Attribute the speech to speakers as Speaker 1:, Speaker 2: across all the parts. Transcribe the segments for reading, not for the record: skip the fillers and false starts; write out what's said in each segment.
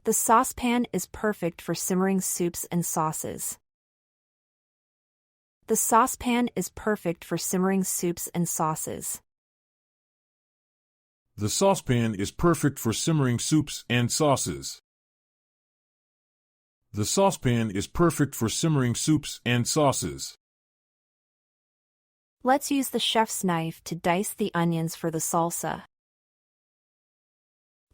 Speaker 1: The saucepan is perfect for simmering soups and sauces. The saucepan is perfect for simmering soups and sauces.
Speaker 2: The saucepan is perfect for simmering soups and sauces. The saucepan is perfect for simmering soups and sauces.
Speaker 1: Let's use the chef's knife to dice the onions for the salsa.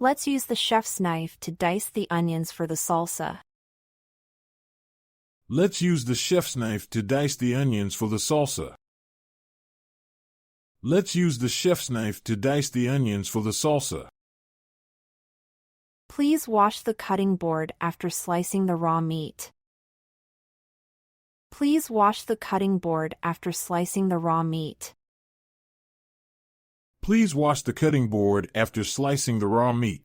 Speaker 1: Let's use the chef's knife to dice the onions for the salsa.
Speaker 2: Let's use the chef's knife to dice the onions for the salsa. Let's use the chef's knife to dice the onions for the salsa.
Speaker 1: Please wash the cutting board after slicing the raw meat. Please wash the cutting board after slicing the raw meat.
Speaker 2: Please wash the cutting board after slicing the raw meat.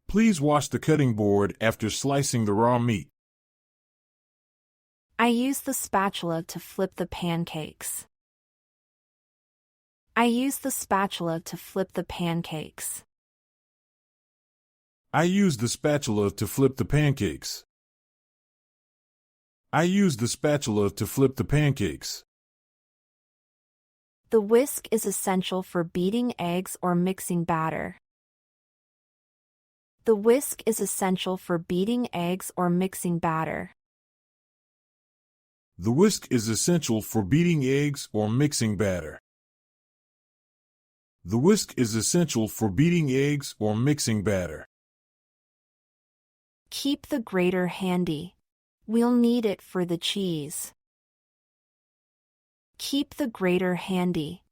Speaker 2: Please wash the cutting board after slicing the raw meat.
Speaker 1: I use the spatula to flip the pancakes. I use the spatula to flip the pancakes.
Speaker 2: I use the spatula to flip the pancakes. I use the spatula to flip the pancakes.
Speaker 1: The whisk is essential for beating eggs or mixing batter. The whisk is essential for beating eggs or mixing batter.
Speaker 2: The whisk is essential for beating eggs or mixing batter. The whisk is essential for beating eggs or mixing batter.
Speaker 1: Keep the grater handy. We'll need it for the cheese. Keep the grater handy.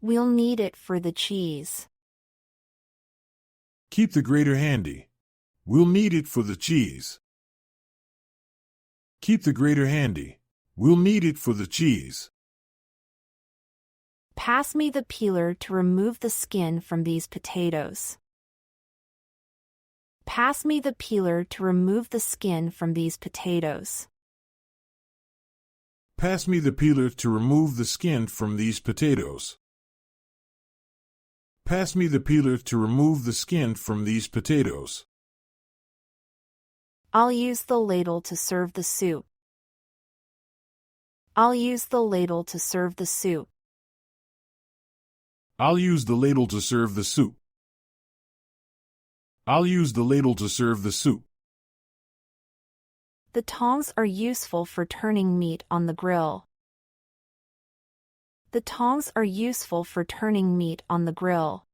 Speaker 1: We'll need it for the cheese.
Speaker 2: Keep the grater handy. We'll need it for the cheese. Keep the grater handy. We'll need it for the cheese.
Speaker 1: Pass me the peeler to remove the skin from these potatoes. Pass me the peeler to remove the skin from these potatoes.
Speaker 2: Pass me the peeler to remove the skin from these potatoes. Pass me the peeler to remove the skin from these potatoes.
Speaker 1: I'll use the ladle to serve the soup. I'll use the ladle to serve the soup.
Speaker 2: I'll use the ladle to serve the soup. I'll use the ladle to serve the soup.
Speaker 1: The tongs are useful for turning meat on the grill. The tongs are useful for turning meat on the grill.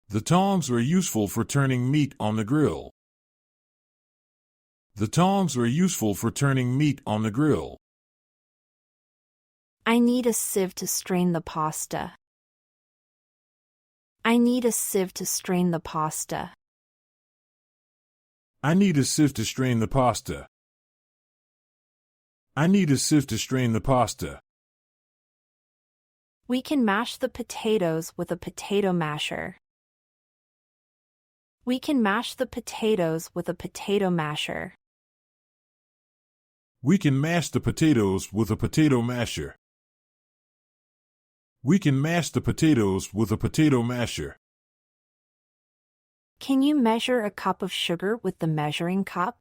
Speaker 2: The tongs are useful for turning meat on the grill. The tongs are useful for turning meat on the grill.
Speaker 1: I need a sieve to strain the pasta. I need a sieve to strain the pasta.
Speaker 2: I need a sieve to strain the pasta. I need a sieve to strain the pasta.
Speaker 1: We can mash the potatoes with a potato masher. We can mash the potatoes with a potato masher.
Speaker 2: We can mash the potatoes with a potato masher. We can mash the potatoes with a potato masher.
Speaker 1: Can you measure a cup of sugar with the measuring cup?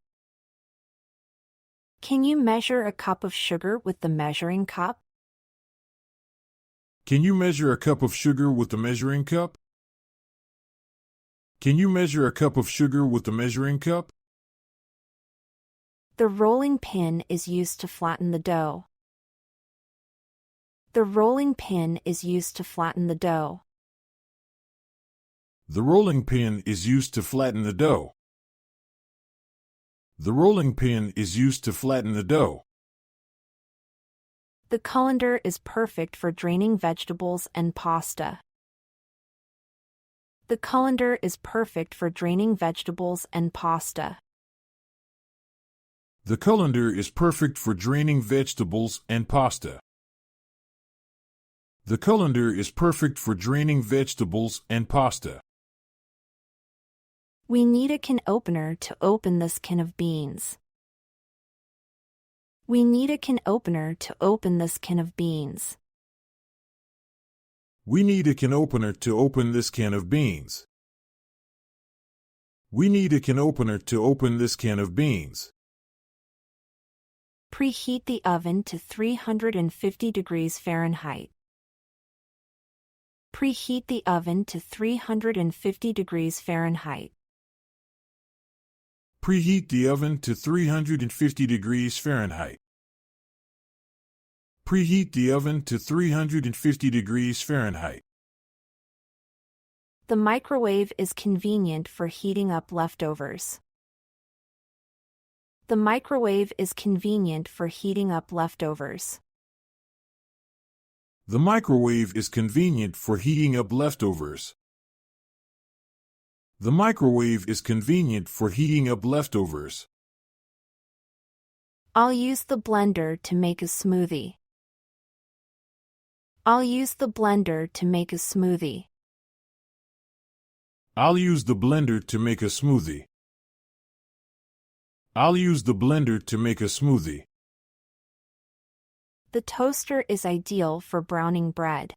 Speaker 1: Can you measure a cup of sugar with the measuring cup?
Speaker 2: Can you measure a cup of sugar with the measuring cup? Can you measure a cup of sugar with the measuring cup?
Speaker 1: The rolling pin is used to flatten the dough. The rolling pin is used to flatten the dough.
Speaker 2: The rolling pin is used to flatten the dough. The rolling pin is used to flatten the dough.
Speaker 1: The colander is perfect for draining vegetables and pasta. The colander is perfect for draining vegetables and pasta.
Speaker 2: The colander is perfect for draining vegetables and pasta. The colander is perfect for draining vegetables and pasta.
Speaker 1: We need a can opener to open this can of beans. We need a can opener to open this can of beans.
Speaker 2: We need a can opener to open this can of beans. We need a can opener to open this can of beans.
Speaker 1: Preheat the oven to 350 degrees Fahrenheit. Preheat the oven to 350 degrees Fahrenheit.
Speaker 2: Preheat the oven to 350 degrees Fahrenheit. Preheat the oven to 350 degrees Fahrenheit.
Speaker 1: The microwave is convenient for heating up leftovers. The microwave is convenient for heating up leftovers.
Speaker 2: The microwave is convenient for heating up leftovers. The microwave is convenient for heating up leftovers.
Speaker 1: I'll use the blender to make a smoothie. I'll use the blender to make a smoothie.
Speaker 2: I'll use the blender to make a smoothie. I'll use the blender to make a smoothie.
Speaker 1: The toaster is ideal for browning bread.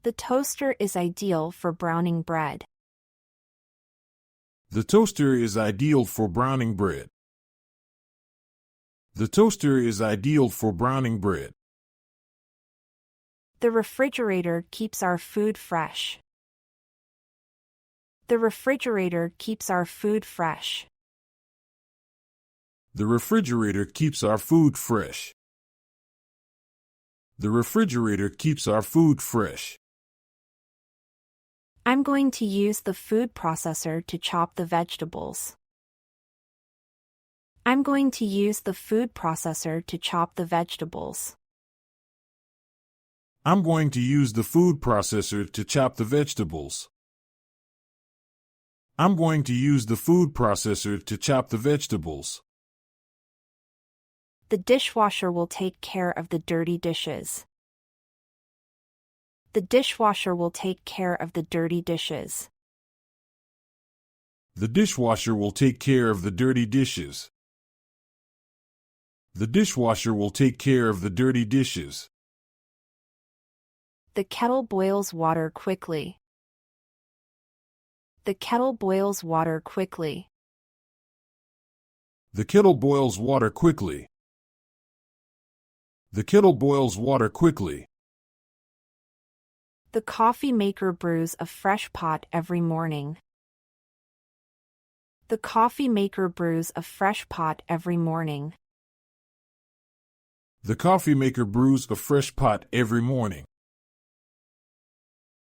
Speaker 1: The toaster is ideal for browning bread.
Speaker 2: The toaster is ideal for browning bread. The toaster is ideal for browning bread.
Speaker 1: The refrigerator keeps our food fresh. The refrigerator keeps our food fresh.
Speaker 2: The refrigerator keeps our food fresh. The refrigerator keeps our food fresh.
Speaker 1: I'm going to use the food processor to chop the vegetables. I'm going to use the food processor to chop the vegetables.
Speaker 2: I'm going to use the food processor to chop the vegetables. I'm going to use the food processor to chop the vegetables.
Speaker 1: The dishwasher will take care of the dirty dishes. The dishwasher will take care of the dirty dishes.
Speaker 2: The dishwasher will take care of the dirty dishes. The dishwasher will take care of the dirty dishes.
Speaker 1: The kettle boils water quickly. The kettle boils water quickly.
Speaker 2: The kettle boils water quickly. The kettle boils water quickly.
Speaker 1: The coffee maker brews a fresh pot every morning. The coffee maker brews a fresh pot every morning.
Speaker 2: The coffee maker brews a fresh pot every morning.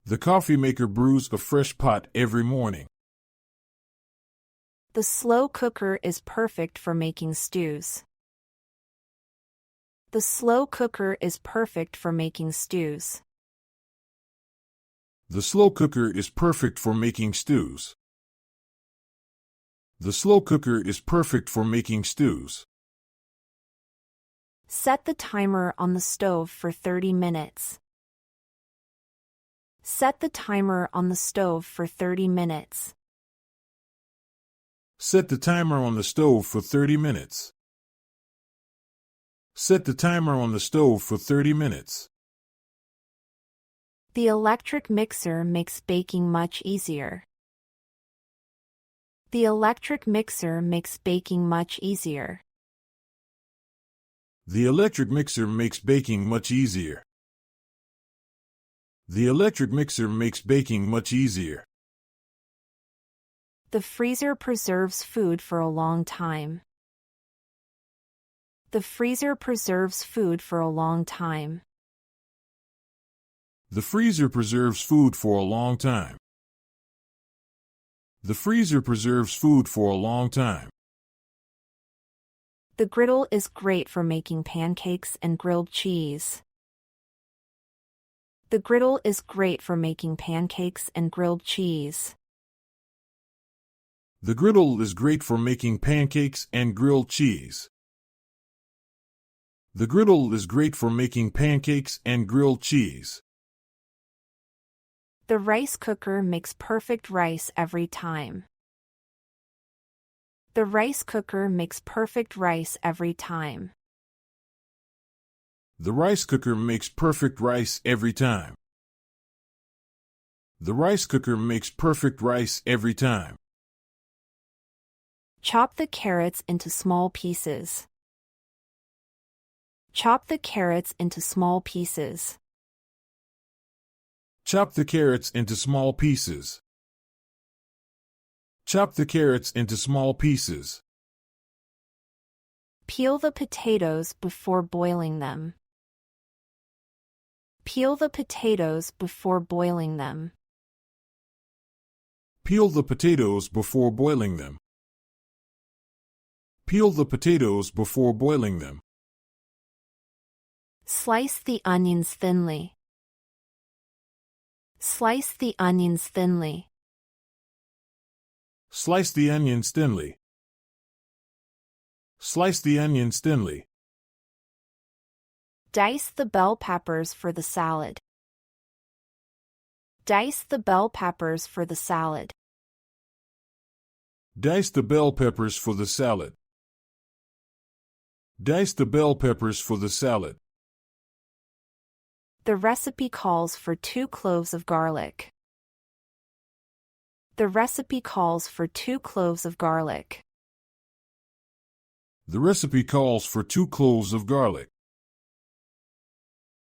Speaker 2: The coffee maker brews a fresh pot every morning.
Speaker 1: The slow cooker is perfect for making stews. The slow cooker is perfect for making stews.
Speaker 2: The slow cooker is perfect for making stews. The slow cooker is perfect for making stews.
Speaker 1: Set the timer on the stove for 30 minutes. Set the timer on the stove for 30 minutes.
Speaker 2: Set the timer on the stove for 30 minutes. Set the timer on the stove for 30 minutes.
Speaker 1: The electric mixer makes baking much easier. The electric mixer makes baking much easier.
Speaker 2: The electric mixer makes baking much easier. The electric mixer makes baking much easier.
Speaker 1: The freezer preserves food for a long time. The freezer preserves food for a long time.
Speaker 2: The freezer preserves food for a long time. The freezer preserves food for a long time.
Speaker 1: The griddle is great for making pancakes and grilled cheese. The griddle is great for making pancakes and grilled cheese.
Speaker 2: The griddle is great for making pancakes and grilled cheese. The griddle is great for making pancakes and grilled cheese.
Speaker 1: The rice cooker makes perfect rice every time. The rice cooker makes perfect rice every time.
Speaker 2: The rice cooker makes perfect rice every time. The rice cooker makes perfect rice every time.
Speaker 1: Chop the carrots into small pieces. Chop the carrots into small pieces.
Speaker 2: Chop the carrots into small pieces. Chop the carrots into small pieces.
Speaker 1: Peel the potatoes before boiling them. Peel the potatoes before boiling them.
Speaker 2: Peel the potatoes before boiling them. Peel the potatoes before boiling them.
Speaker 1: Slice the onions thinly. Slice the onions thinly.
Speaker 2: Slice the onions thinly. Slice the onions thinly.
Speaker 1: Dice the bell peppers for the salad. Dice the bell peppers for the salad.
Speaker 2: Dice the bell peppers for the salad. Dice the bell peppers for the salad.
Speaker 1: The recipe calls for 2 cloves of garlic. The recipe calls for 2 cloves of garlic.
Speaker 2: The recipe calls for 2 cloves of garlic.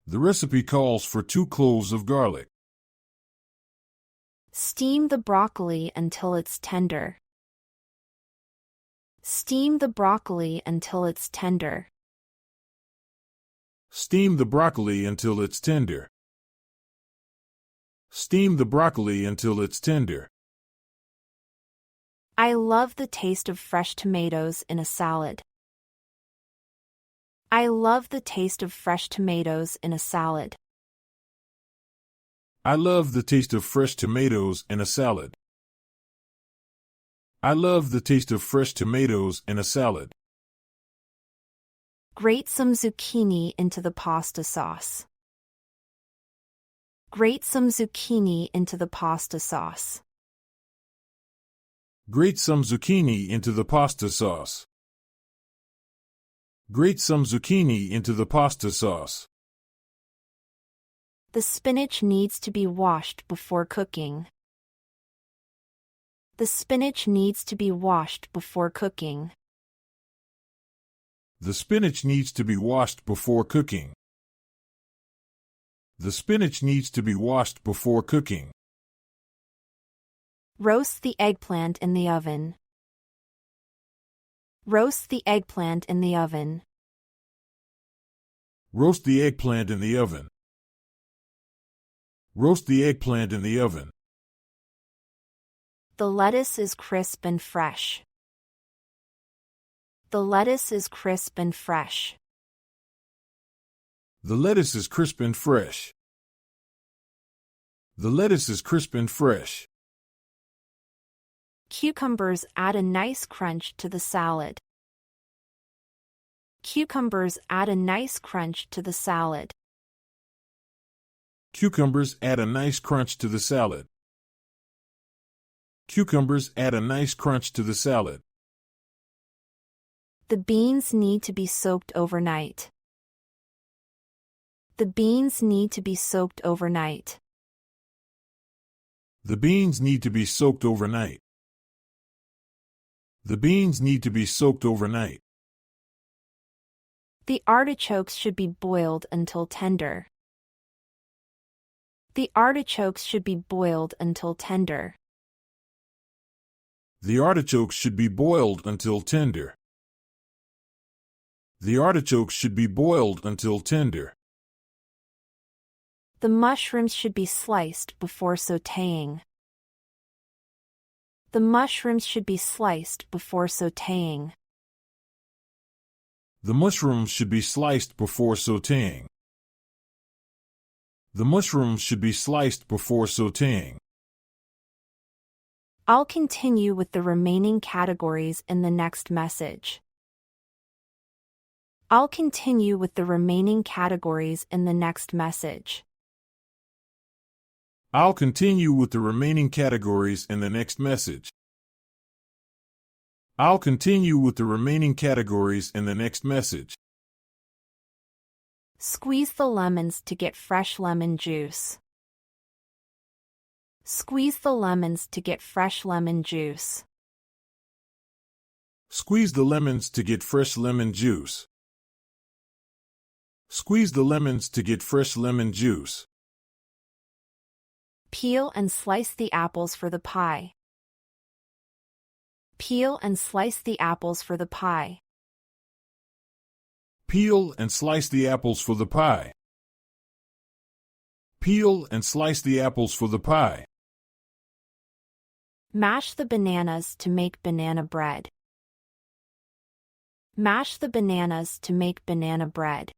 Speaker 2: The recipe calls for 2 cloves of garlic.
Speaker 1: Steam the broccoli until it's tender. Steam the broccoli until it's tender.
Speaker 2: Steam the broccoli until it's tender. Steam the broccoli until it's tender.
Speaker 1: I love the taste of fresh tomatoes in a salad. I love the taste of fresh tomatoes in a salad.
Speaker 2: I love the taste of fresh tomatoes in a salad. I love the taste of fresh tomatoes in a salad.
Speaker 1: Grate some zucchini into the pasta sauce. Grate some zucchini into the pasta sauce.
Speaker 2: Grate some zucchini into the pasta sauce. Grate some zucchini into the pasta sauce.
Speaker 1: The spinach needs to be washed before cooking. The spinach needs to be washed before cooking.
Speaker 2: The spinach needs to be washed before cooking. The spinach needs to be washed before cooking.
Speaker 1: Roast the eggplant in the oven. Roast the eggplant in the oven.
Speaker 2: Roast the eggplant in the oven. Roast the eggplant in the oven.
Speaker 1: The lettuce is crisp and fresh. The lettuce is crisp and fresh.
Speaker 2: The lettuce is crisp and fresh. The lettuce is crisp and fresh.
Speaker 1: Cucumbers add a nice crunch to the salad. Cucumbers add a nice crunch to the salad.
Speaker 2: Cucumbers add a nice crunch to the salad. Cucumbers add a nice crunch to the salad.
Speaker 1: The beans need to be soaked overnight. The beans need to be soaked overnight.
Speaker 2: The beans need to be soaked overnight. The beans need to be soaked overnight.
Speaker 1: The artichokes should be boiled until tender. The artichokes should be boiled until tender.
Speaker 2: The artichokes should be boiled until tender. The artichokes should be boiled until tender.
Speaker 1: The mushrooms should be sliced before sautéing. The mushrooms should be sliced before sautéing.
Speaker 2: The mushrooms should be sliced before sautéing. The mushrooms should be sliced before sautéing.
Speaker 1: I'll continue with the remaining categories in the next message. I'll continue with the remaining categories in the next message.
Speaker 2: I'll continue with the remaining categories in the next message. I'll continue with the remaining categories in the next message.
Speaker 1: Squeeze the lemons to get fresh lemon juice. Squeeze the lemons to get fresh lemon juice.
Speaker 2: Squeeze the lemons to get fresh lemon juice. Squeeze the lemons to get fresh lemon juice.
Speaker 1: Peel and slice the apples for the pie. Peel and slice the apples for the pie.
Speaker 2: Peel and slice the apples for the pie. Peel and slice the apples for the pie.
Speaker 1: Mash the bananas to make banana bread. Mash the bananas to make banana bread.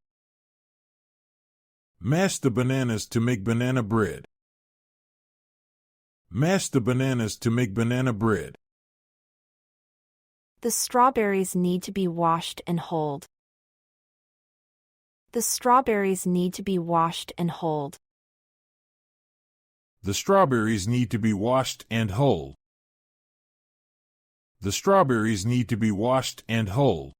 Speaker 2: Mash the bananas to make banana bread. Mash the bananas to make banana bread.
Speaker 1: The strawberries need to be washed and hulled. The strawberries need to be washed and hulled.
Speaker 2: The strawberries need to be washed and hulled. The strawberries need to be washed and hulled.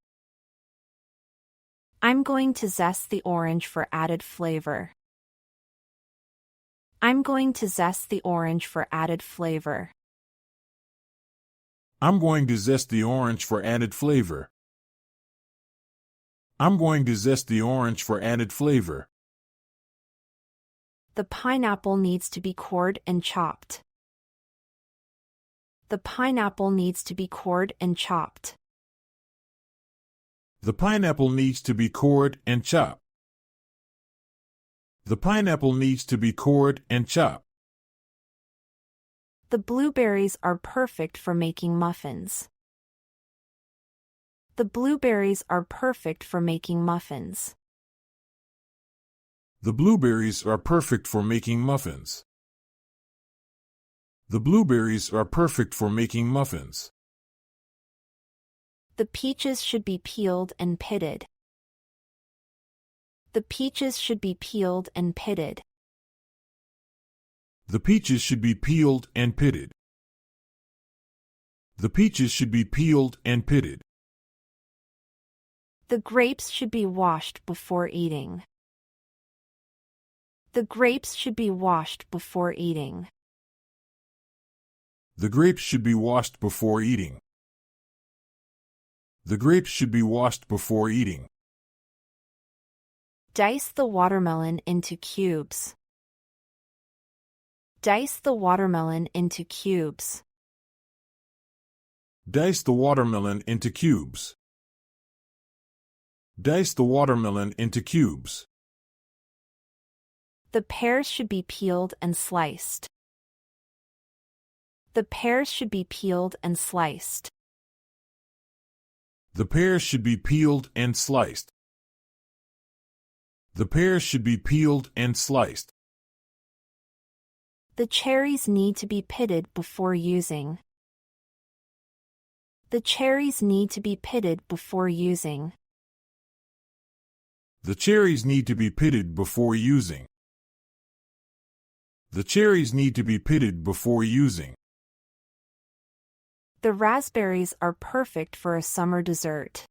Speaker 1: I'm going to zest the orange for added flavor. I'm going to zest the orange for added flavor.
Speaker 2: I'm going to zest the orange for added flavor. I'm going to zest the orange for added flavor.
Speaker 1: The pineapple needs to be cored and chopped. The pineapple needs to be cored and chopped.
Speaker 2: The pineapple needs to be cored and chopped. The pineapple needs to be cored and chopped.
Speaker 1: The blueberries are perfect for making muffins. The blueberries are perfect for making muffins.
Speaker 2: The blueberries are perfect for making muffins. The blueberries are perfect for making muffins.
Speaker 1: The peaches should be peeled and pitted. The peaches should be peeled and pitted.
Speaker 2: The peaches should be peeled and pitted. The peaches should be peeled and pitted.
Speaker 1: The grapes should be washed before eating. The grapes should be washed before eating.
Speaker 2: The grapes should be washed before eating. The grapes should be washed before eating.
Speaker 1: Dice the watermelon into cubes. Dice the watermelon into cubes.
Speaker 2: Dice the watermelon into cubes. Dice the watermelon into cubes.
Speaker 1: The pears should be peeled and sliced. The pears should be peeled and sliced.
Speaker 2: The pears should be peeled and sliced. The pears should be peeled and sliced.
Speaker 1: The cherries need to be pitted before using. The cherries need to be pitted before using.
Speaker 2: The cherries need to be pitted before using. The cherries need to be pitted before using.
Speaker 1: The raspberries are perfect for a summer dessert.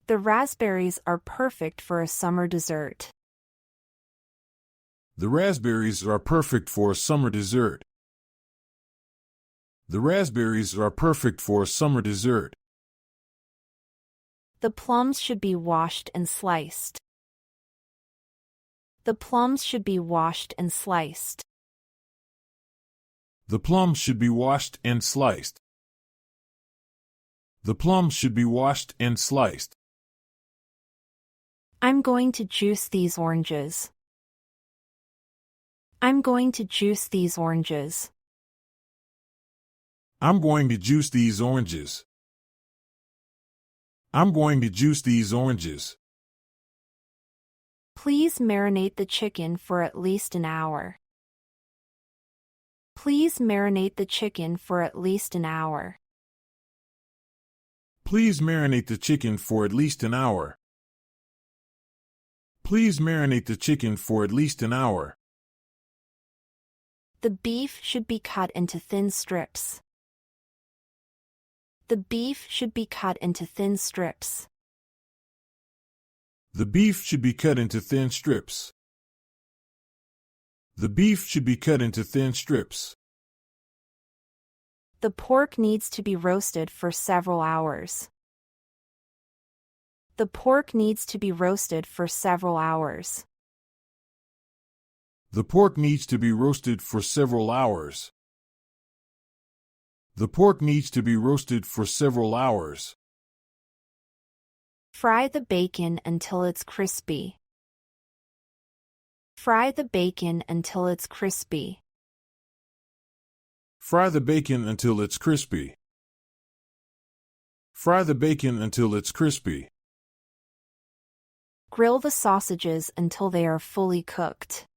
Speaker 1: The raspberries are perfect for a summer dessert.
Speaker 2: The raspberries are perfect for a summer dessert. The raspberries are perfect for a summer dessert.
Speaker 1: The plums should be washed and sliced. The plums should be washed and sliced.
Speaker 2: The plums should be washed and sliced. The plums should be washed and sliced.
Speaker 1: I'm going to juice these oranges. I'm going to juice these oranges.
Speaker 2: I'm going to juice these oranges. I'm going to juice these oranges.
Speaker 1: Please marinate the chicken for at least an hour. Please marinate the chicken for at least an hour.
Speaker 2: Please marinate the chicken for at least an hour. Please marinate the chicken for at least an hour.
Speaker 1: The beef should be cut into thin strips. The beef should be cut into thin strips.
Speaker 2: The beef should be cut into thin strips. The beef should be cut into thin strips.
Speaker 1: The pork needs to be roasted for several hours. The pork needs to be roasted for several hours.
Speaker 2: The pork needs to be roasted for several hours. The pork needs to be roasted for several hours.
Speaker 1: Fry the bacon until it's crispy. Fry the bacon until it's crispy.
Speaker 2: Fry the bacon until it's crispy. Fry the bacon until it's crispy.
Speaker 1: Grill the sausages until they are fully cooked.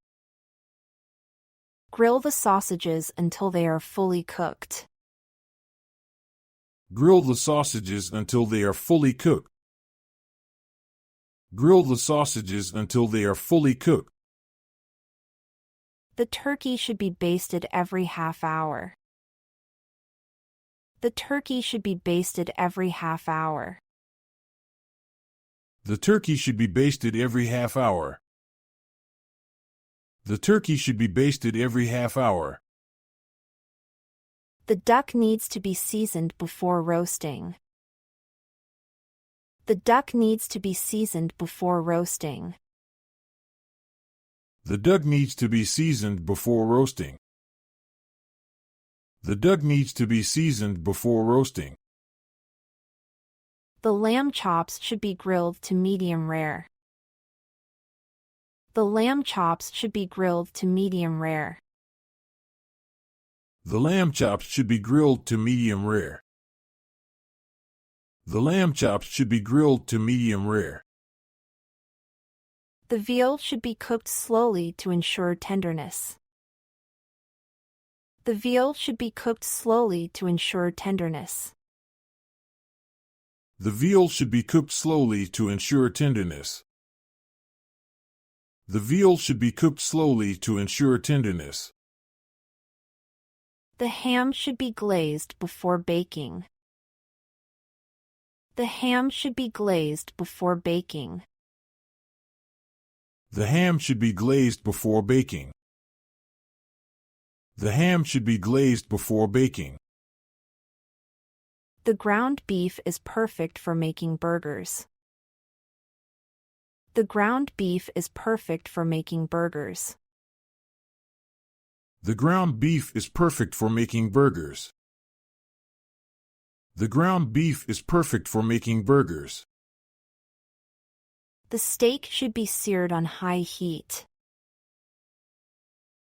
Speaker 1: Grill the sausages until they are fully cooked.
Speaker 2: Grill the sausages until they are fully cooked. Grill the sausages until they are fully cooked.
Speaker 1: The turkey should be basted every half hour. The turkey should be basted every half hour.
Speaker 2: The turkey should be basted every half hour. The turkey should be basted every half hour.
Speaker 1: The duck needs to be seasoned before roasting. The duck needs to be seasoned before roasting.
Speaker 2: The duck needs to be seasoned before roasting. The duck needs to be seasoned before roasting.
Speaker 1: The lamb chops should be grilled to medium rare. The lamb chops should be grilled to medium rare.
Speaker 2: The lamb chops should be grilled to medium rare. The lamb chops should be grilled to medium rare.
Speaker 1: The veal should be cooked slowly to ensure tenderness. The veal should be cooked slowly to ensure tenderness.
Speaker 2: The veal should be cooked slowly to ensure tenderness. The veal should be cooked slowly to ensure tenderness.
Speaker 1: The ham should be glazed before baking. The ham should be glazed before baking.
Speaker 2: The ham should be glazed before baking. The ham should be glazed before baking.
Speaker 1: The ground beef is perfect for making burgers. The ground beef is perfect for making burgers.
Speaker 2: The ground beef is perfect for making burgers. The ground beef is perfect for making burgers.
Speaker 1: The steak should be seared on high heat.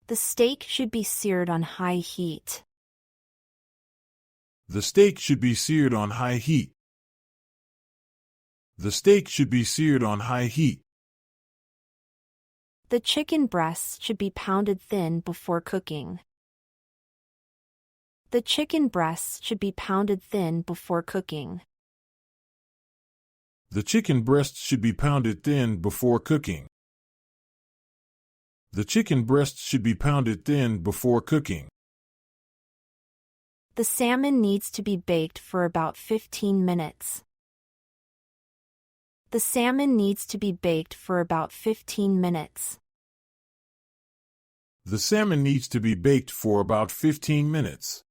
Speaker 1: The steak should be seared on high heat.
Speaker 2: The steak should be seared on high heat. The steak should be seared on high heat.
Speaker 1: The chicken breasts should be pounded thin before cooking. The chicken breasts should be pounded thin before cooking.
Speaker 2: The chicken breasts should be pounded thin before cooking. The chicken breasts should be pounded thin before cooking.
Speaker 1: The salmon needs to be baked for about 15 minutes. The salmon needs to be baked for about 15 minutes.
Speaker 2: The salmon needs to be baked for about 15 minutes.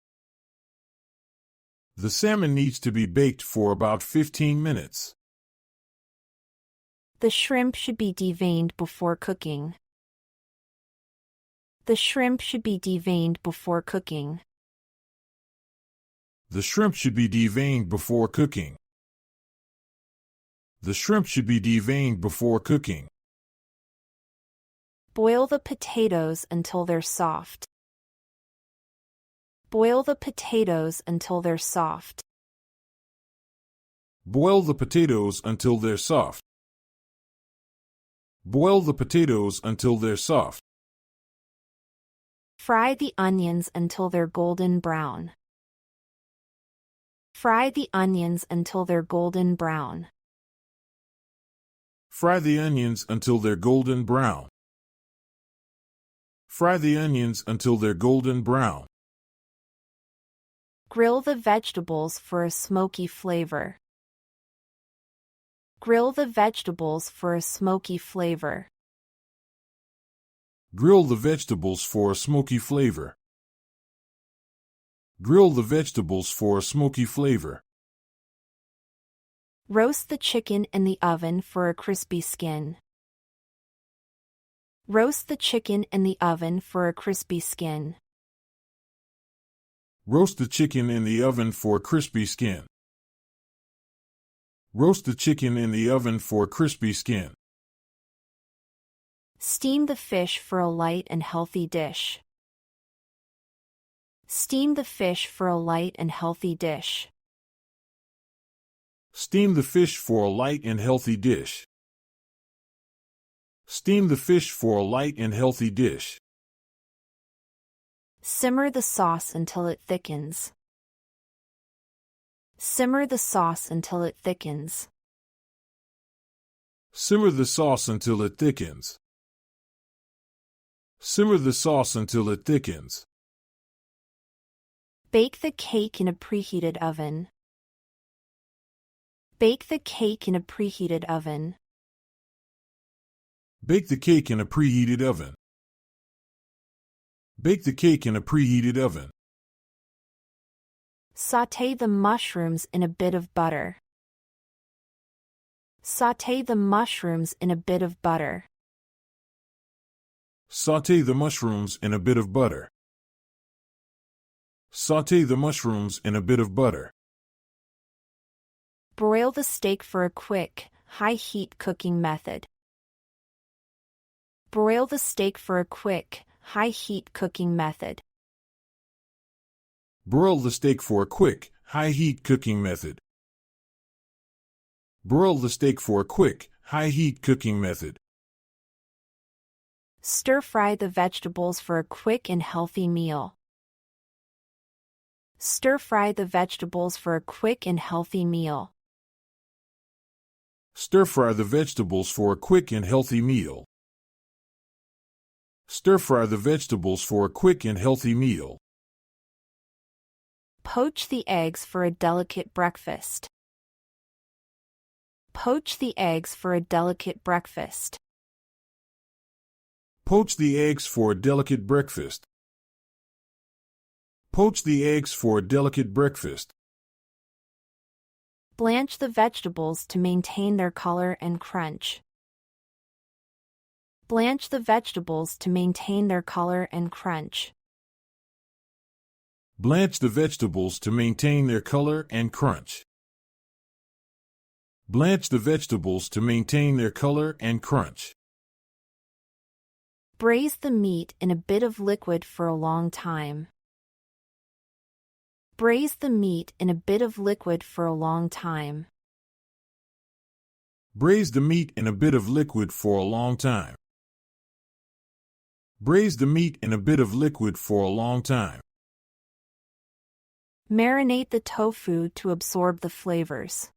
Speaker 2: The salmon needs to be baked for about 15 minutes.
Speaker 1: The shrimp should be deveined before cooking. The shrimp should be deveined before cooking.
Speaker 2: The shrimp should be deveined before cooking. The shrimp should be deveined before cooking.
Speaker 1: Boil the potatoes until they're soft. Boil the potatoes until they're soft.
Speaker 2: Boil the potatoes until they're soft. Boil the potatoes until they're soft.
Speaker 1: Fry the onions until they're golden brown. Fry the onions until they're golden brown.
Speaker 2: Fry the onions until they're golden brown. Fry the onions until they're golden brown.
Speaker 1: Grill the vegetables for a smoky flavor. Grill the vegetables for a smoky flavor.
Speaker 2: Grill the vegetables for a smoky flavor. Grill the vegetables for a smoky flavor.
Speaker 1: Roast the chicken in the oven for a crispy skin. Roast the chicken in the oven for a crispy skin.
Speaker 2: Roast the chicken in the oven for a crispy skin. Roast the chicken in the oven for a crispy skin.
Speaker 1: Steam the fish for a light and healthy dish. Steam the fish for a light and healthy dish.
Speaker 2: Steam the fish for a light and healthy dish. Steam the fish for a light and healthy dish.
Speaker 1: Simmer the sauce until it thickens. Simmer the sauce until it thickens.
Speaker 2: Simmer the sauce until it thickens. Simmer the sauce until it thickens.
Speaker 1: Bake the cake in a preheated oven. Bake the cake in a preheated oven.
Speaker 2: Bake the cake in a preheated oven. Bake the cake in a preheated oven.
Speaker 1: Sauté the mushrooms in a bit of butter. Sauté the mushrooms in a bit of butter.
Speaker 2: Sauté the mushrooms in a bit of butter. Sauté the mushrooms in a bit of butter.
Speaker 1: Broil the steak for a quick, high-heat cooking method. Broil the steak for a quick, high-heat cooking method.
Speaker 2: Broil the steak for a quick, high-heat cooking method. Broil the steak for a quick, high-heat cooking method.
Speaker 1: Stir-fry the vegetables for a quick and healthy meal. Stir-fry the vegetables for a quick and healthy meal.
Speaker 2: Stir-fry the vegetables for a quick and healthy meal. Stir-fry the vegetables for a quick and healthy meal.
Speaker 1: Poach the eggs for a delicate breakfast. Poach the eggs for a delicate breakfast.
Speaker 2: Poach the eggs for a delicate breakfast. Poach the eggs for a delicate breakfast.
Speaker 1: Blanch the vegetables to maintain their color and crunch. Blanch the vegetables to maintain their color and crunch.
Speaker 2: Blanch the vegetables to maintain their color and crunch. Blanch the vegetables to maintain their color and crunch.
Speaker 1: Braise the meat in a bit of liquid for a long time. Braise the meat in a bit of liquid for a long time.
Speaker 2: Braise the meat in a bit of liquid for a long time. Braise the meat in a bit of liquid for a long time.
Speaker 1: Marinate the tofu to absorb the flavors.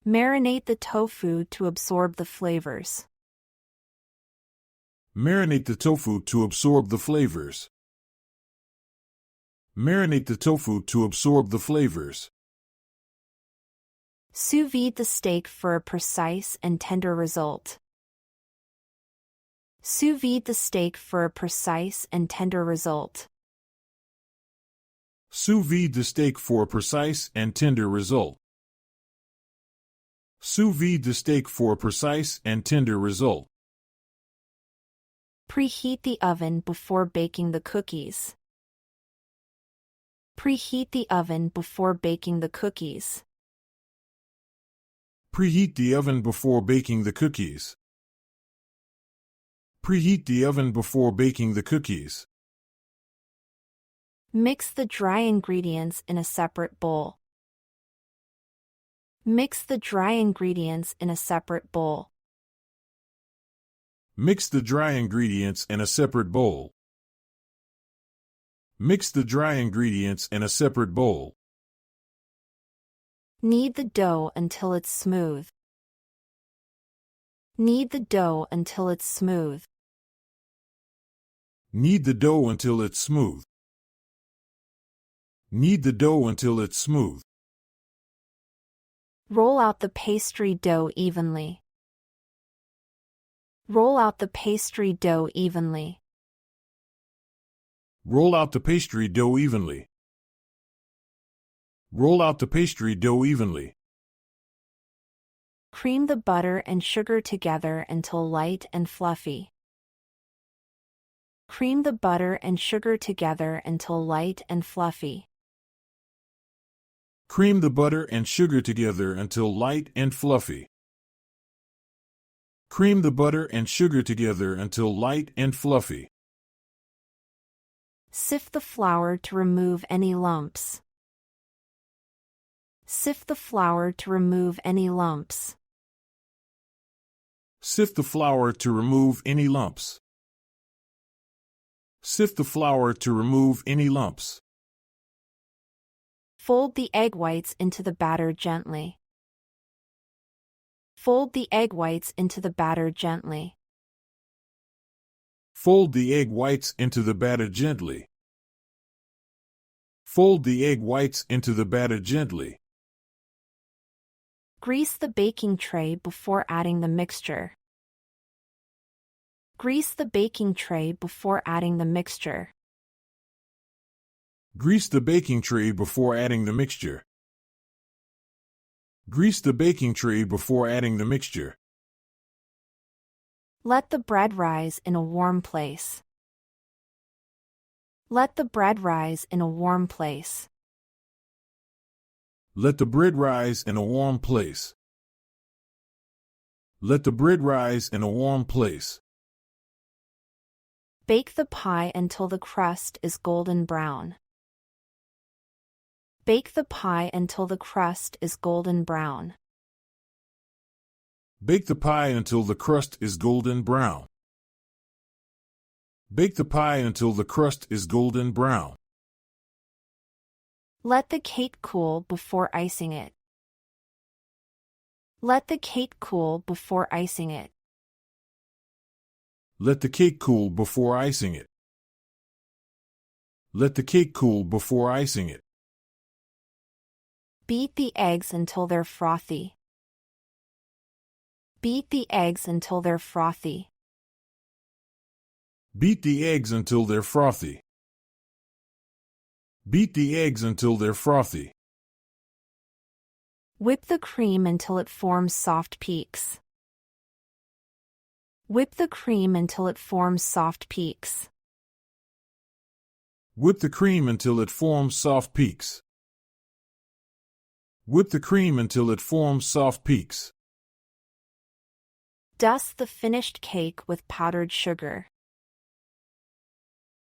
Speaker 1: Marinate the tofu to absorb the flavors.
Speaker 2: Marinate the tofu to absorb the flavors. Marinate the tofu to absorb the flavors.
Speaker 1: Sous vide the steak for a precise and tender result. Sous vide the steak for a precise and tender result.
Speaker 2: Sous vide the steak for a precise and tender result. Sous vide the steak for a precise and tender result.
Speaker 1: Preheat the oven before baking the cookies. Preheat the oven before baking the cookies.
Speaker 2: Preheat the oven before baking the cookies. Preheat the oven before baking the cookies.
Speaker 1: Mix the dry ingredients in a separate bowl. Mix the dry ingredients in a separate bowl.
Speaker 2: Mix the dry ingredients in a separate bowl. Mix the dry ingredients in a separate bowl.
Speaker 1: Knead the dough until it's smooth. Knead the dough until it's smooth.
Speaker 2: Knead the dough until it's smooth. Knead the dough until it's smooth.
Speaker 1: Roll out the pastry dough evenly. Roll out the pastry dough evenly.
Speaker 2: Roll out the pastry dough evenly. Roll out the pastry dough evenly.
Speaker 1: Cream the butter and sugar together until light and fluffy. Cream the butter and sugar together until light and fluffy.
Speaker 2: Cream the butter and sugar together until light and fluffy. Cream the butter and sugar together until light and fluffy.
Speaker 1: Sift the flour to remove any lumps. Sift the flour to remove any lumps.
Speaker 2: Sift the flour to remove any lumps. Sift the flour to remove any lumps.
Speaker 1: Fold the egg whites into the batter gently. Fold the egg whites into the batter gently.
Speaker 2: Fold the egg whites into the batter gently. Fold the egg whites into the batter gently.
Speaker 1: Grease the baking tray before adding the mixture. Grease the baking tray before adding the mixture.
Speaker 2: Grease the baking tray before adding the mixture. Grease the baking tray before adding the mixture.
Speaker 1: Let the bread rise in a warm place. Let the bread rise in a warm place.
Speaker 2: Let the bread rise in a warm place. Let the bread rise in a warm place.
Speaker 1: Bake the pie until the crust is golden brown. Bake the pie until the crust is golden brown.
Speaker 2: Bake the pie until the crust is golden brown. Bake the pie until the crust is golden brown.
Speaker 1: Let the cake cool before icing it. Let the cake cool before icing it.
Speaker 2: Let the cake cool before icing it. Let the cake cool before icing it.
Speaker 1: Beat the eggs until they're frothy. Beat the eggs until they're frothy.
Speaker 2: Beat the eggs until they're frothy. Beat the eggs until they're frothy.
Speaker 1: Whip the cream until it forms soft peaks. Whip the cream until it forms soft peaks.
Speaker 2: Whip the cream until it forms soft peaks. Whip the cream until it forms soft peaks.
Speaker 1: Dust the finished cake with powdered sugar.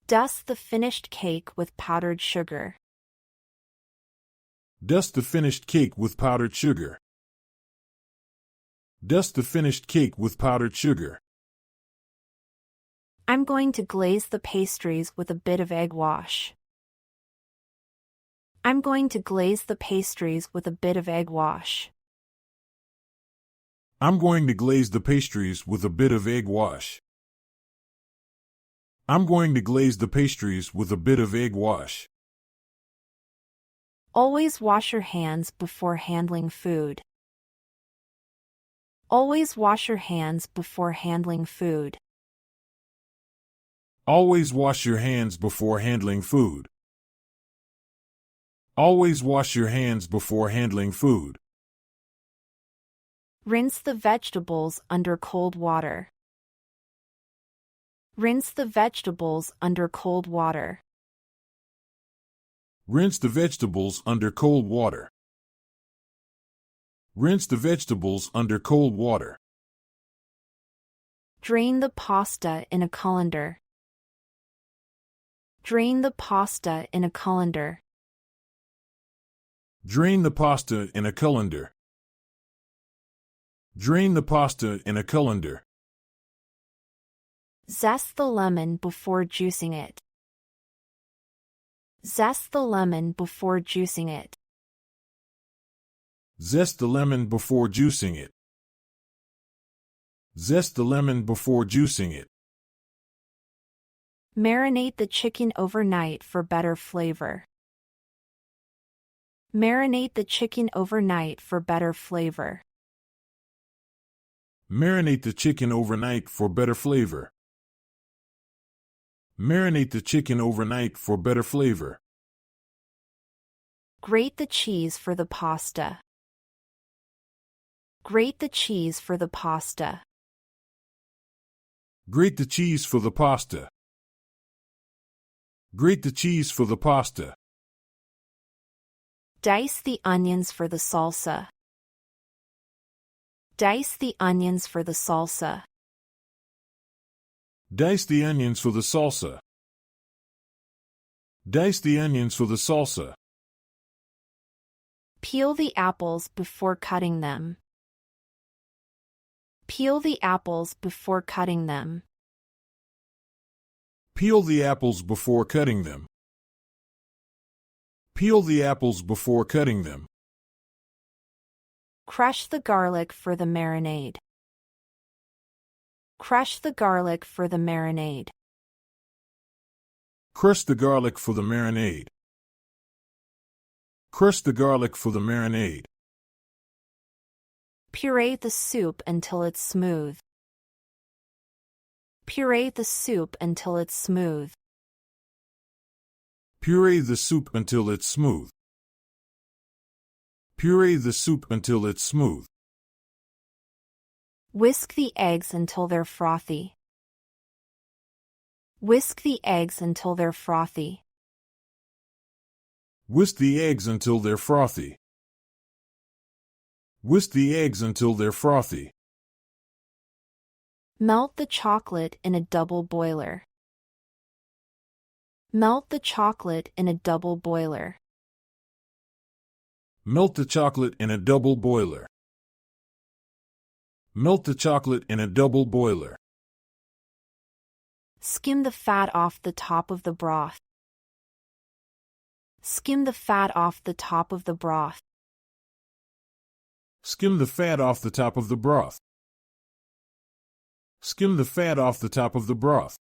Speaker 1: Dust the finished cake with powdered sugar.
Speaker 2: Dust the finished cake with powdered sugar. Dust the finished cake with powdered sugar.
Speaker 1: I'm going to glaze the pastries with a bit of egg wash. I'm going to glaze the pastries with a bit of egg wash.
Speaker 2: I'm going to glaze the pastries with a bit of egg wash. I'm going to glaze the pastries with a bit of egg wash.
Speaker 1: Always wash your hands before handling food. Always wash your hands before handling food.
Speaker 2: Always wash your hands before handling food. Always wash your hands before handling food.
Speaker 1: Rinse the vegetables under cold water. Rinse the vegetables under cold water.
Speaker 2: Rinse the vegetables under cold water. Rinse the vegetables under cold water.
Speaker 1: Drain the pasta in a colander. Drain the pasta in a colander.
Speaker 2: Drain the pasta in a colander. Drain the pasta in a colander.
Speaker 1: Zest the lemon before juicing it. Zest the lemon before juicing it.
Speaker 2: Zest the lemon before juicing it. Zest the lemon before juicing it.
Speaker 1: Marinate the chicken overnight for better flavor. Marinate the chicken overnight for better flavor.
Speaker 2: Marinate the chicken overnight for better flavor. Marinate the chicken overnight for better flavor.
Speaker 1: Grate the cheese for the pasta. Grate the cheese for the pasta.
Speaker 2: Grate the cheese for the pasta. Grate the cheese for the pasta.
Speaker 1: Dice the onions for the salsa. Dice the onions for the salsa.
Speaker 2: Dice the onions for the salsa. Dice the onions for the salsa.
Speaker 1: Peel the apples before cutting them. Peel the apples before cutting them.
Speaker 2: Peel the apples before cutting them. Peel the apples before cutting them.
Speaker 1: Crush the garlic for the marinade. Crush the garlic for the marinade.
Speaker 2: Crush the garlic for the marinade. Crush the garlic for the marinade.
Speaker 1: Puree the soup until it's smooth. Puree the soup until it's smooth.
Speaker 2: Puree the soup until it's smooth. Puree the soup until it's smooth.
Speaker 1: Whisk the eggs until they're frothy. Whisk the eggs until they're frothy.
Speaker 2: Whisk the eggs until they're frothy. Whisk the eggs until they're frothy.
Speaker 1: Melt the chocolate in a double boiler. Melt the chocolate in a double boiler.
Speaker 2: Melt the chocolate in a double boiler. Melt the chocolate in a double boiler.
Speaker 1: Skim the fat off the top of the broth. Skim the fat off the top of the broth.
Speaker 2: Skim the fat off the top of the broth. Skim the fat off the top of the broth.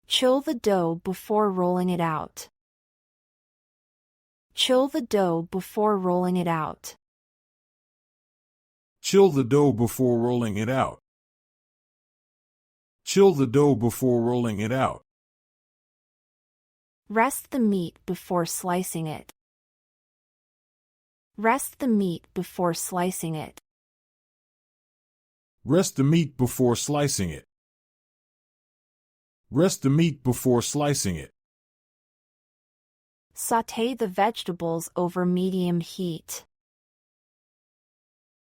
Speaker 1: Chill the dough before rolling it out. Chill the dough before rolling it out.
Speaker 2: Chill the dough before rolling it out. Chill the dough before rolling it out.
Speaker 1: Rest the meat before slicing it. Rest the meat before slicing it.
Speaker 2: Rest the meat before slicing it. Rest the meat before slicing it.
Speaker 1: Sauté the vegetables over medium heat.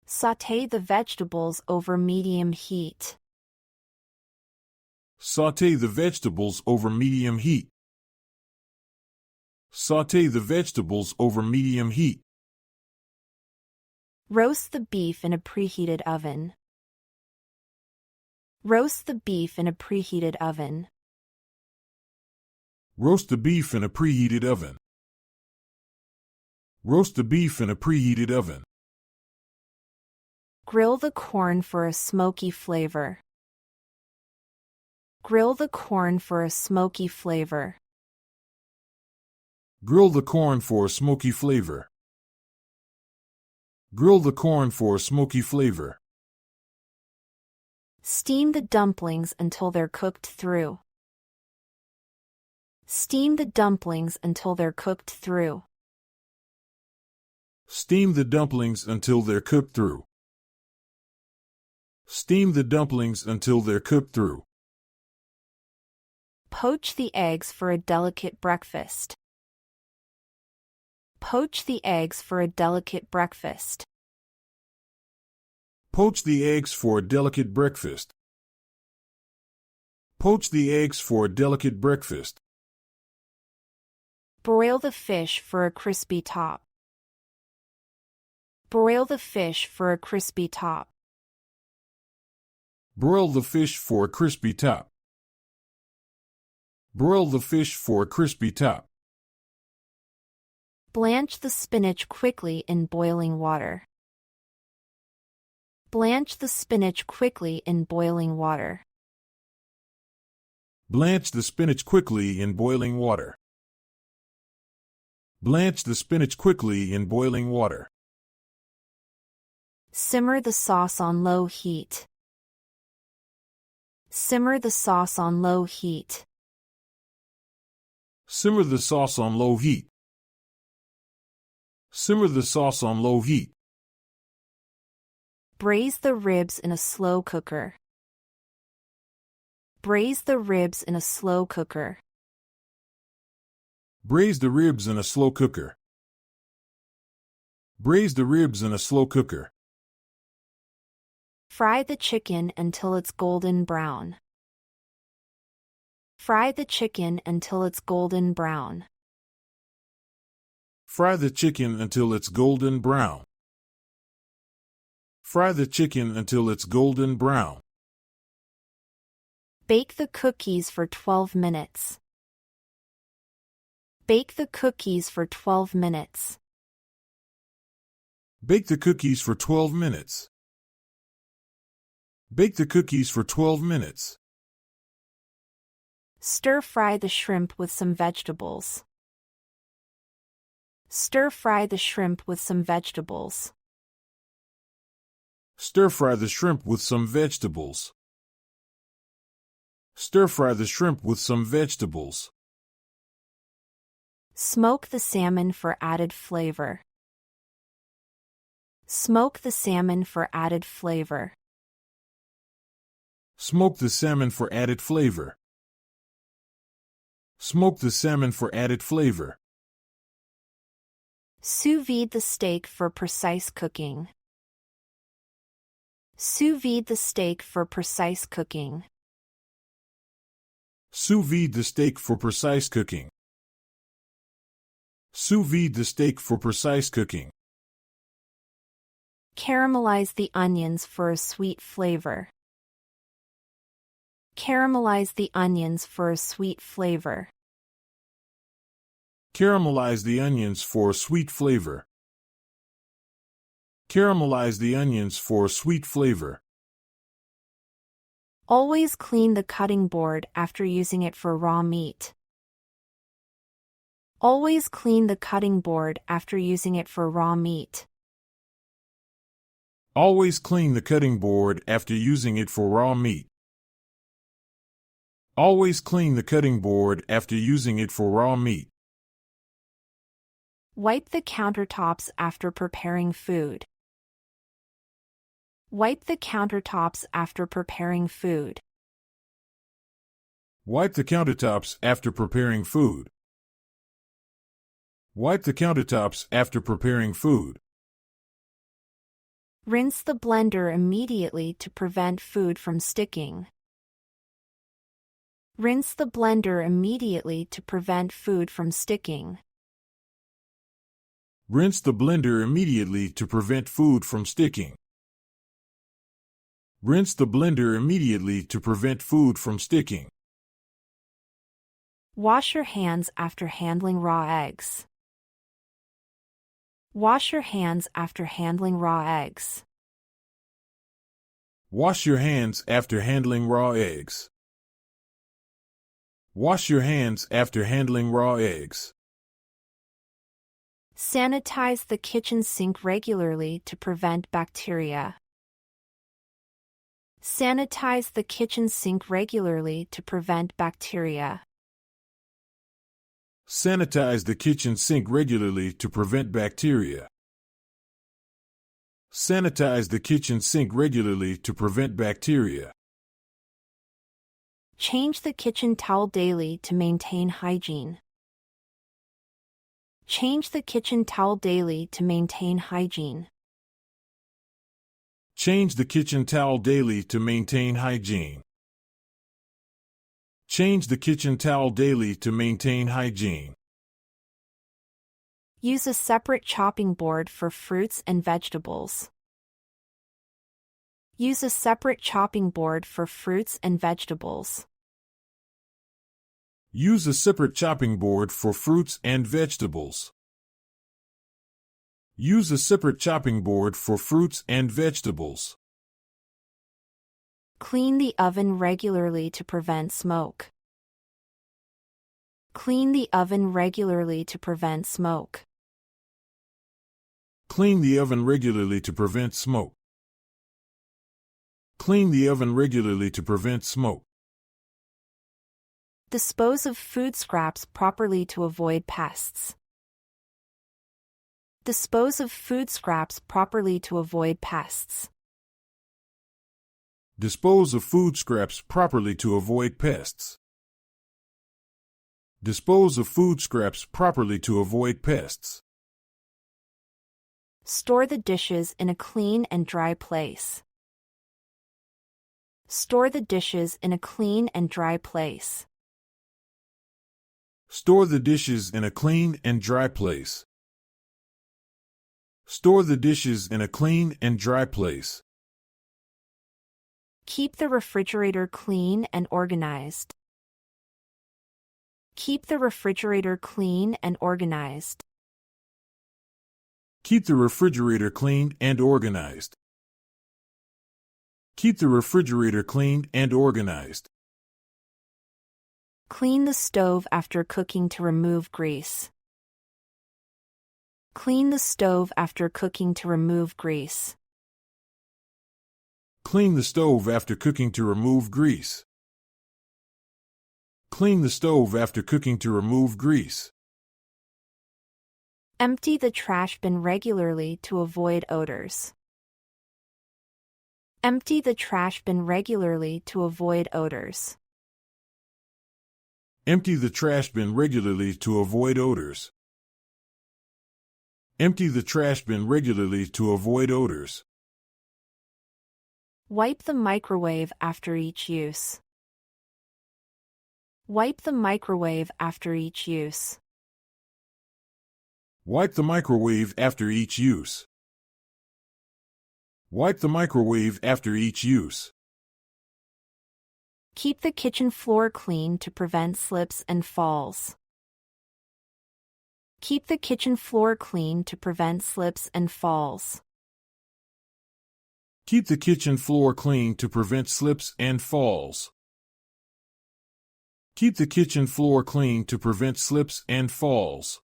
Speaker 1: Sauté the vegetables over medium heat.
Speaker 2: Sauté the vegetables over medium heat. Sauté the vegetables over medium heat.
Speaker 1: Roast the beef in a preheated oven. Roast the beef in a preheated oven.
Speaker 2: Roast the beef in a preheated oven. Roast the beef in a preheated oven.
Speaker 1: Grill the corn for a smoky flavor. Grill the corn for a smoky flavor.
Speaker 2: Grill the corn for a smoky flavor. Grill the corn for a smoky flavor.
Speaker 1: Steam the dumplings until they're cooked through. Steam the dumplings until they're cooked through.
Speaker 2: Steam the dumplings until they're cooked through. Steam the dumplings until they're cooked through.
Speaker 1: Poach the eggs for a delicate breakfast. Poach the eggs for a delicate breakfast.
Speaker 2: Poach the eggs for a delicate breakfast. Poach the eggs for a delicate breakfast.
Speaker 1: Broil the fish for a crispy top. Broil the fish for a crispy top.
Speaker 2: Broil the fish for a crispy top. Broil the fish for a crispy top.
Speaker 1: Blanch the spinach quickly in boiling water. Blanch the spinach quickly in boiling water.
Speaker 2: Blanch the spinach quickly in boiling water. Blanch the spinach quickly in boiling water.
Speaker 1: Simmer the sauce on low heat. Simmer the sauce on low heat.
Speaker 2: Simmer the sauce on low heat. Simmer the sauce on low heat.
Speaker 1: Braise the ribs in a slow cooker. Braise the ribs in a slow cooker.
Speaker 2: Braise the ribs in a slow cooker. Braise the ribs in a slow cooker.
Speaker 1: Fry the chicken until it's golden brown. Fry the chicken until it's golden brown.
Speaker 2: Fry the chicken until it's golden brown. Fry the chicken until it's golden brown.
Speaker 1: Bake the cookies for 12 minutes. Bake the cookies for 12 minutes.
Speaker 2: Bake the cookies for 12 minutes. Bake the cookies for 12 minutes.
Speaker 1: Stir-fry the shrimp with some vegetables. Stir-fry the shrimp with some vegetables.
Speaker 2: Stir-fry the shrimp with some vegetables. Stir-fry the shrimp with some vegetables.
Speaker 1: Smoke the salmon for added flavor. Smoke the salmon for added flavor.
Speaker 2: Smoke the salmon for added flavor. Smoke the salmon for added flavor.
Speaker 1: Sous vide the steak for precise cooking. Sous vide the steak for precise cooking.
Speaker 2: Sous vide the steak for precise cooking. Sous vide the steak for precise cooking.
Speaker 1: Caramelize the onions for a sweet flavor. Caramelize the onions for a sweet flavor.
Speaker 2: Caramelize the onions for a sweet flavor. Caramelize the onions for a sweet flavor.
Speaker 1: Always clean the cutting board after using it for raw meat. Always clean the cutting board after using it for raw meat.
Speaker 2: Always clean the cutting board after using it for raw meat. Always clean the cutting board after using it for raw meat.
Speaker 1: Wipe the countertops after preparing food. Wipe the countertops after preparing food.
Speaker 2: Wipe the countertops after preparing food. Wipe the countertops after preparing food.
Speaker 1: Rinse the blender immediately to prevent food from sticking. Rinse the blender immediately to prevent food from sticking.
Speaker 2: Rinse the blender immediately to prevent food from sticking. Rinse the blender immediately to prevent food from sticking.
Speaker 1: Wash your hands after handling raw eggs. Wash your hands after handling raw eggs.
Speaker 2: Wash your hands after handling raw eggs. Wash your hands after handling raw eggs.
Speaker 1: Sanitize the kitchen sink regularly to prevent bacteria. Sanitize the kitchen sink regularly to prevent bacteria.
Speaker 2: Sanitize the kitchen sink regularly to prevent bacteria. Sanitize the kitchen sink regularly to prevent bacteria.
Speaker 1: Change the kitchen towel daily to maintain hygiene. Change the kitchen towel daily to maintain hygiene.
Speaker 2: Change the kitchen towel daily to maintain hygiene. Change the kitchen towel daily to maintain hygiene.
Speaker 1: Use a separate chopping board for fruits and vegetables. Use a separate chopping board for fruits and vegetables.
Speaker 2: Use a separate chopping board for fruits and vegetables. Use a separate chopping board for fruits and vegetables.
Speaker 1: Clean the oven regularly to prevent smoke. Clean the oven regularly to prevent smoke.
Speaker 2: Clean the oven regularly to prevent smoke. Clean the oven regularly to prevent smoke.
Speaker 1: Dispose of food scraps properly to avoid pests. Dispose of food scraps properly to avoid pests.
Speaker 2: Dispose of food scraps properly to avoid pests. Dispose of food scraps properly to avoid pests.
Speaker 1: Store the dishes in a clean and dry place. Store the dishes in a clean and dry place.
Speaker 2: Store the dishes in a clean and dry place. Store the dishes in a clean and dry place.
Speaker 1: Keep the refrigerator clean and organized. Keep the refrigerator clean and organized.
Speaker 2: Keep the refrigerator clean and organized. Keep the refrigerator clean and organized.
Speaker 1: Clean the stove after cooking to remove grease. Clean the stove after cooking to remove grease.
Speaker 2: Clean the stove after cooking to remove grease. Clean the stove after cooking to remove grease.
Speaker 1: Empty the trash bin regularly to avoid odors. Empty the trash bin regularly to avoid odors.
Speaker 2: Empty the trash bin regularly to avoid odors. Empty the trash bin regularly to avoid odors.
Speaker 1: Wipe the microwave after each use. Wipe the microwave after each use.
Speaker 2: Wipe the microwave after each use. Wipe the microwave after each use.
Speaker 1: Keep the kitchen floor clean to prevent slips and falls. Keep the kitchen floor clean to prevent slips and falls.
Speaker 2: Keep the kitchen floor clean to prevent slips and falls. Keep the kitchen floor clean to prevent slips and falls.